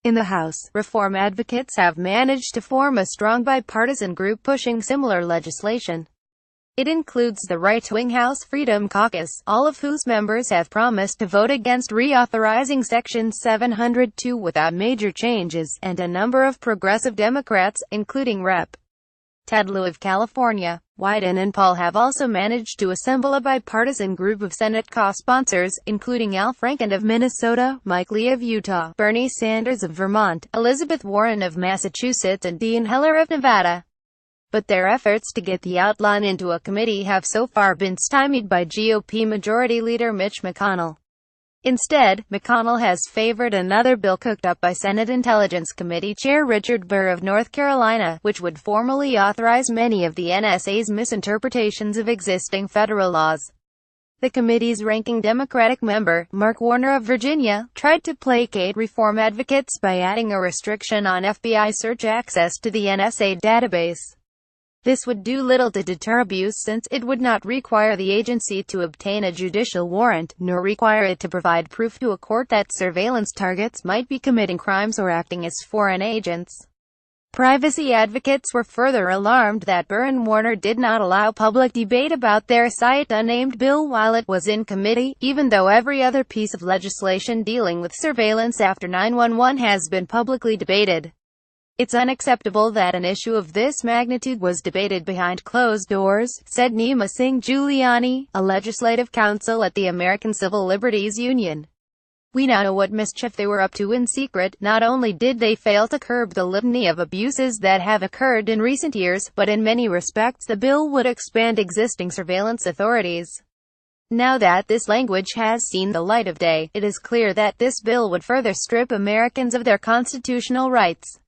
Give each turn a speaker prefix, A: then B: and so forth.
A: In the House, reform advocates have managed to form a strong bipartisan group pushing similar legislation. It includes the right-wing House Freedom Caucus, all of whose members have promised to vote against reauthorizing Section 702 without major changes, and a number of progressive Democrats, including Rep. Ted Lieu of California. Wyden and Paul have also managed to assemble a bipartisan group of Senate co-sponsors, including Al Franken of Minnesota, Mike Lee of Utah, Bernie Sanders of Vermont, Elizabeth Warren of Massachusetts and Dean Heller of Nevada. But their efforts to get the outline into a committee have so far been stymied by GOP Majority Leader Mitch McConnell. Instead, McConnell has favored another bill cooked up by Senate Intelligence Committee Chair Richard Burr of North Carolina, which would formally authorize many of the NSA's misinterpretations of existing federal laws. The committee's ranking Democratic member, Mark Warner of Virginia, tried to placate reform advocates by adding a restriction on FBI search access to the NSA database. This would do little to deter abuse since it would not require the agency to obtain a judicial warrant, nor require it to provide proof to a court that surveillance targets might be committing crimes or acting as foreign agents. Privacy advocates were further alarmed that Burr and Warner did not allow public debate about their unnamed bill while it was in committee, even though every other piece of legislation dealing with surveillance after 9/11 has been publicly debated. It's unacceptable that an issue of this magnitude was debated behind closed doors, said Nima Singh Giuliani, a legislative counsel at the American Civil Liberties Union. We now know what mischief they were up to in secret. Not only did they fail to curb the litany of abuses that have occurred in recent years, but in many respects the bill would expand existing surveillance authorities. Now that this language has seen the light of day, it is clear that this bill would further strip Americans of their constitutional rights.